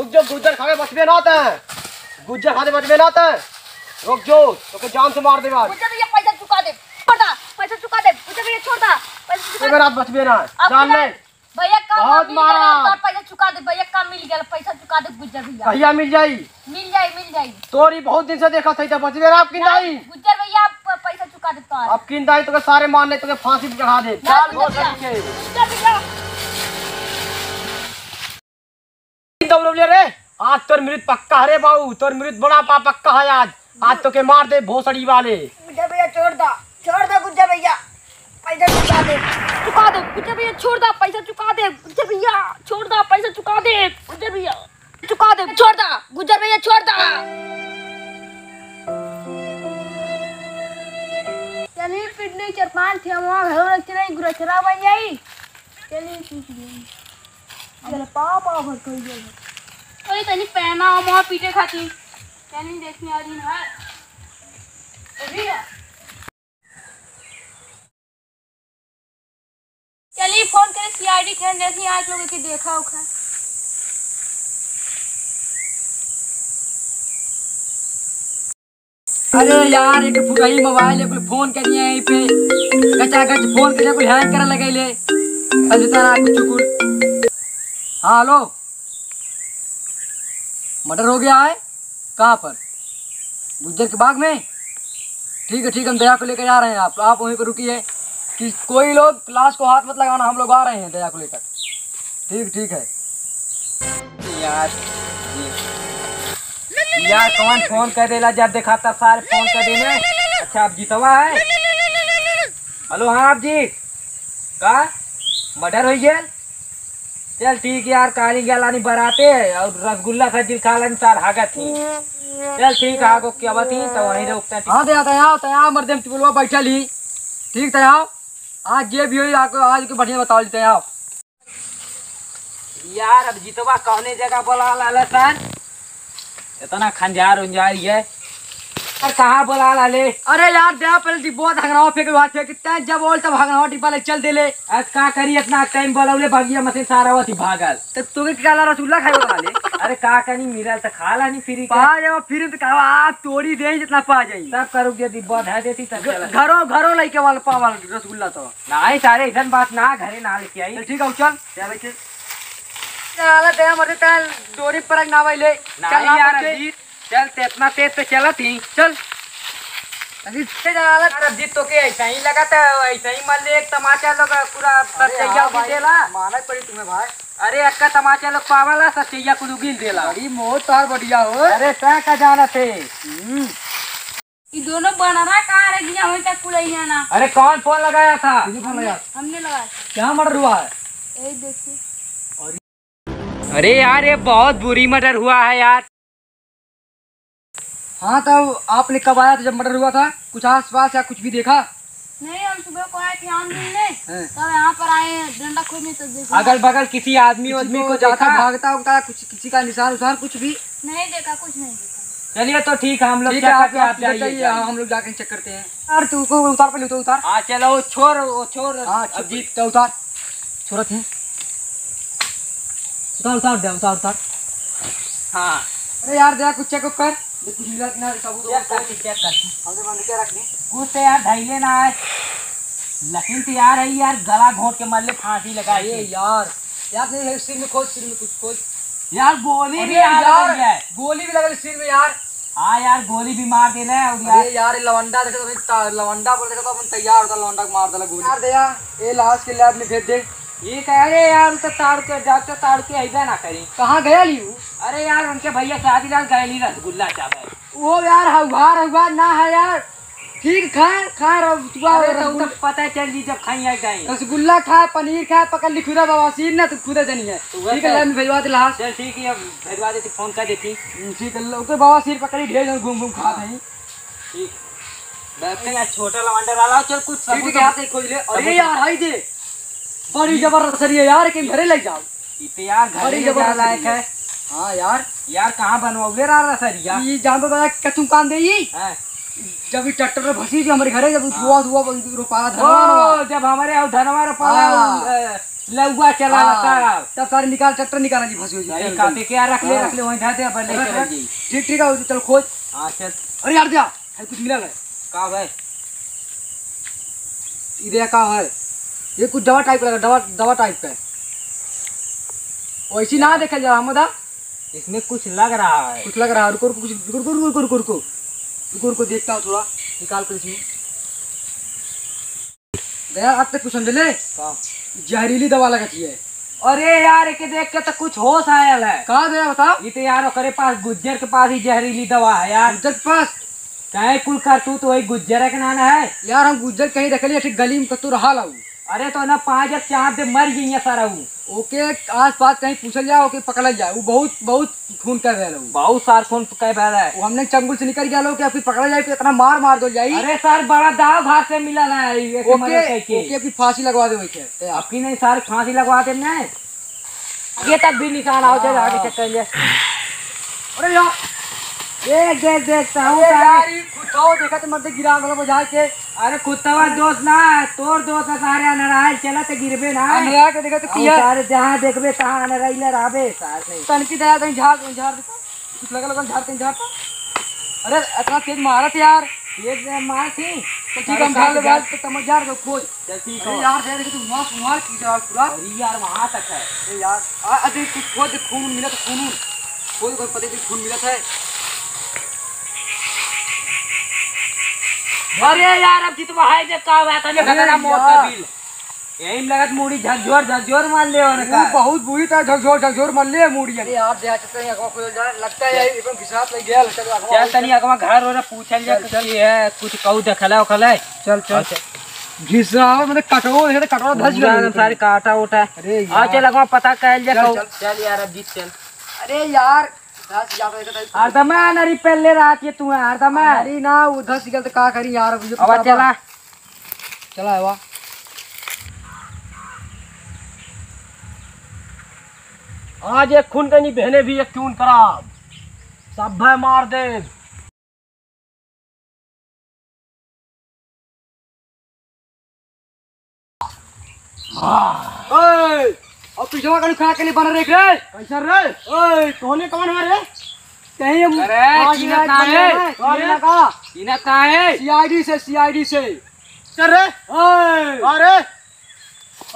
रुक जो, गुज्जर खावे बचबे ना ते, गुज्जर खाते बचबे ना ते, रुक जो, तो के जान से मार देगा। गुज्जर भैया पैसा चुका दे, छोड़ता पैसा चुका दे, गुज्जर भैया छोड़ता पैसा चुका दे, रात बचबे ना, जान ले। भैया काम बहुत मारा, पैसा चुका दे भैया, काम मिल गया, पैसा चुका दे गुज्जर भैया। भैया मिल जाई, मिल जाई तोरी बहुत दिन से देखा था, बचबे ना। आप किंदाई गुज्जर भैया, आप पैसा चुका दे तो अब किंदाई तो सारे मारने तो फांसी पे चढ़ा दे। चल बहुत सही गुज्जर भैया दौड़ले रे, आज तोर मृत पक्का है रे बाबू, तोर मृत बड़ा पक्का है आज तो के मार दे भोसड़ी वाले। गुज्जर भैया छोड़ दो गुज्जर भैया, पैसा चुका दे गुज्जर भैया, छोड़ दो पैसा चुका दे गुज्जर भैया, छोड़ दो पैसा चुका दे गुज्जर भैया, चुका दे, छोड़ दो गुज्जर भैया, छोड़ दो। चलिए पिटने चरपान थे वहाँ घर रखने गुरचरा बन जाई। चलिए चल पापा भर कर दे ओए तनी पहना वहाँ पीटे खाती। चलिए देखने आ रही है अभी है। चलिए फोन करे सीआईडी के जैसे आज लोगों के देखा उखा। अरे यार एक फुटही मोबाइल है, फोन करिए यहीं पे गचा गच फोन करिए, कोई हैंग करे लगे ले अजता कुछ कुछ। हाँ हेलो, मर्डर हो गया है कहाँ पर? गुज्जर के बाग में? ठीक है हम दया को लेकर जा रहे हैं। आप वहीं पर रुकिए कि कोई लोग लाश को हाथ मत लगाना, हम लोग आ रहे हैं दया को लेकर। ठीक है यार कौन फोन कर देला जब देखा तब सारे फोन कर देने। अच्छा आप जीतवा है? हेलो हाँ आप जी का मर्डर हो गया? चल ठीक यार, काली गलानी बराते और रसगुल्ला का दिल खा लानी तार हागत थी। चल ठीक है आगो क्या बात ही तो वहीं रुकते हैं। हाँ दया तया मर्दम टिपलवा बैठल ही। ठीक तया आज ये भी हो आज के बढ़िया बताओ तया। यार अब जीतवा कौने जगह बोला लाला सर? इतना खंजार उंजार है यार, कहाँ बोला लाले? अरे यार दया पहले डिब्बा भागना फेंक हाथ फेंक जब बोल तब भागना डिब्बा ले चल देले। आज का करी इतना टाइम बोलावले भागिया मशीन सारा वती भागल। तो तोके क्या ला रसगुल्ला खाए वाले? अरे का कनी मिलल तो खा लानी फ्री का। पा जाओ फिर तो कहा आप तोड़ी दे जितना पा जाई तब करोगे डिब्बा धर देती तब घरों लेके वाला पा वाला रसगुल्ला तो नहीं सारे इधर बात ना घरे ना लेके आई। ठीक है चल क्या बैठे चला दया मरे तल डोरी पर ना वाले चल यार अजीत चल ते इतना तेज पे चला थी चल अजीत से जाला। अरे अजीत तो के ऐसा ही लगा था, ऐसा ही मान ले एक तमाचा लोग पूरा सचैया को देला। माना पड़ी तुम्हें भाई। अरे अक्का तमाचा लोग पावाला सचैया को गिल देला। बड़ी मोह तार बढ़िया हो। अरे ता का जाना थे ये दोनों बनरा कहाँ रह गया वहीं तक पुलैया ना। अरे कौन फोन लगाया था? हमने लगाया। क्या मर्डर हुआ है? यही देखिए। अरे यार ये बहुत बुरी मर्डर हुआ है यार। हाँ तब आपने कब आया था जब मर्डर हुआ था? कुछ आस पास या कुछ भी देखा? नहीं हम सुबह को आए थे आम मिलने, तब यहाँ पर आए डंडा खोजने तो देखा। अगल बगल किसी आदमी को जाता भागता होता कुछ किसी का निशान कुछ भी नहीं देखा, कुछ नहीं देखा। चलिए तो ठीक है हम लोग आप जाइए, हम लोग जाकर चेक करते हैं। यार तू को उतार पहले तो उतार। हाँ चलो छोड़ अजीत तो उतार छोरत है उतार। हाँ अरे यार जरा कुछ चेक कर कुछ मिला कि ना सबूत चेक कर हमसे बंद क्या रखने कुछ तो यार धैले ना है लेकिन तो यार है यार गला घोट के मरले फांसी लगाई है यार नहीं सिर में कुछ खोज यार गोली भी गोली भी लगा सिर में यार। हाँ यार गोली भी मार दे रहे और यार लवंडा देखो तो लवंडा बोल देखो तो तैयार होता लवंडा को मार देला गोली। यार दया ये लाश के लैब में भेज दे। ये कह रहे यार उनका ताड़ के डॉक्टर ताड़ के ऐसा ना करी। कहाँ गया लियू? अरे यार उनके भैया शादी लाल गए रसगुल्ला चाहे वो यार हुआ ना है यार। ठीक खा तो पता चल जी जब खाई गए रसगुल्ला खा पनीर खा पकड़ ली खुदा बवासीर ना तो खुदा जनी है। ठीक है मैं भेजवा दे लाश। चल ठीक है भेजवा देती फोन कर देती। ठीक है लोग बवासीर पकड़ी ढेर घूम खा नहीं। ठीक बैठते यार छोटा लवंडा डाला चल कुछ ठीक है आप खोज ले। अरे यार हाय दे बड़ी जबरदस्त है यार कि घरे ले जाओ इते यार घरे जबरदस्त लायक है। हाँ यार कहाँ बनवाओगे रहा सरिया ये जान तो कचू कान दे जब ये ट्रैक्टर में फंसी थी हमारे घरे जब हुआ रोपाला जब हमारे धनवा रोपाला लौआ चला हाँ, तब तब सारे निकाल ट्रैक्टर निकाला जी फंसी हुई यही काटे क्या रख ले वहीं ढाते अपन ले चले जी। ठीक ठीक है चल खोज। हाँ चल। अरे यार दिया है कुछ मिला है का भाई इधर का है ये कुछ दवा टाइप लगा दवा टाइप का है वैसी ना देखा जा हमदा इसमें कुछ लग रहा है। कुछ लग रहा है रुको रुको कुछ रुको रुको रुको रुको रुको रुको देखता हूँ थोड़ा निकाल कर इसमें गया आज तक कुछ समझ ले का? जहरीली दवा लगाती है। अरे यार एक देख के तो कुछ होश आयल है। कहाँ गया बताओ ये तो यार ओकरे पास गुज्जर के पास ही जहरीली दवा है यार। गुज्जर के पास कहे कुल कर तू तो वही गुज्जर के नाना है यार हम गुज्जर कहीं रख लिया ठीक गली में कतू रहा लाऊ अरे तो ना 5 या 4 दे मर गई सारा वो ओके आस पास कहीं पूछल जाए ओके पकड़ल जाए वो बहुत बहुत खून कर रहे लोग बहुत सार खून कह बहला है। वो हमने चंगुल से निकल गया लोग फिर पकड़ा जाए फिर इतना मार दो जाए अरे सर बड़ा दाव घाट से मिला है ऐसे ओके मदद कह के। ओके फिर फांसी लगवा दे वैसे आपकी नहीं सारे फांसी लगवा दे ना ये तक भी निशान आओ थे आगे चेक कर ले। अरे यार देख देख देखता हूँ अरे यार ये खुदाओ देखा तो मर्दे गिरा वाला बजा के अरे कुत्ता दोस्त ना तोर दोस्त है सारे अनराइल चला तो गिरबे ना लगा के देखा तो और किया सारे जहाँ देखबे तहाँ अनराइल रहबे सार नहीं। तनकी दया कहीं झाड़ कुछ लगा लगा झाड़ कहीं झाड़ता अरे इतना तेज मारा था यार ये मार थी तो ठीक है हम झाड़ ले बाल तो समझ जा रहे खोज चल ठीक अरे है यार देख तू मार की जा पूरा अरे यार वहाँ तक है। अरे यार अरे कुछ खोज खून मिला तो खून खोज कोई पता नहीं खून मिला था अरे यार अब जितवा है जे का हुआ था अरे खतरा मौत का यार। बिल यही लगत मुड़ी झकझोर मार ले और वो बहुत बुरी तरह झकझोर मर ले मुड़ी अरे यार देहा चलते हैं अगवा खोल जा लगता है यार एकदम घिसात लग गया चल तनी अगवा घर और पूछल जा कि है कुछ कहू देखला ओखला चल चल घिसा मतलब कटो देखे तो कटो धस गया सारे काटा उठा। अरे आ चल अगवा पता कहल जा चल, कहू। चल। चल यार अब जीत चल। अरे यार धस जाता है हरदम नरी पहले रात ये तू हरदम अरे ना वो धस गया तो का करी यार अब चला चला है वाह आज एक खून कनी बहने भी एक खून करा सब भाई मार दे। ओए अब पिछवा का खा के नहीं बन देख रे कैसा रे ओए कौन है रे कहीं हम अरे चिन्हत ना है चिन्हत ना है सीआईडी से चल रे ओए अरे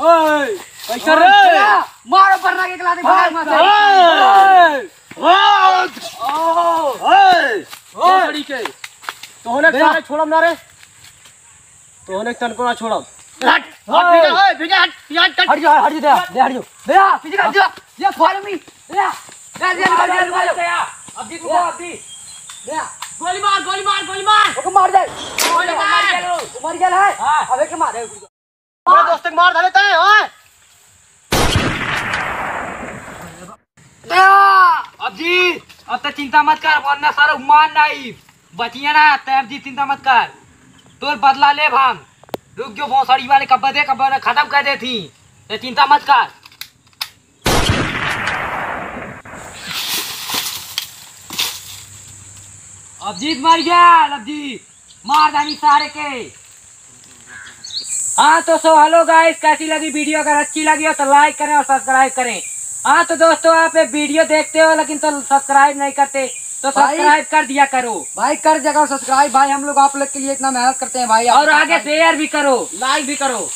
ओए कैसा रे मारो परना के खिला दे भाग मत ओए बड़ी के तोहने सारे छोड़म ना रे तोहने तन को ना छोड़म हट हट भीजा हट हट जा दे हट जा दे पीछे हट जा ये फॉलो मी दे अब जीत को अब दी गोली मार ओके मार दे गोली मार मर गया है हां अबे के मार मेरे दोस्त को मार डाले तय ओए अब जी अब तो चिंता मत कर वरना सारा मान नहीं बचिए ना तब जी चिंता मत कर तोर बदला ले हम रुक जो भोसड़ी वाले कब्बे खत्म कर दे थी तो चिंता मत कर। अबजीत मर गया अबजीत मार दानी सारे के। हाँ तो सो हेलो गाइस कैसी लगी वीडियो अगर अच्छी लगी हो तो लाइक करें और सब्सक्राइब करें। हाँ तो दोस्तों आप ये वीडियो देखते हो लेकिन तो सब्सक्राइब नहीं करते तो सब्सक्राइब कर दिया करो भाई कर जगह सब्सक्राइब भाई हम लोग आप लोग के लिए इतना मेहनत करते हैं भाई और आगे शेयर भी करो लाइक भी करो।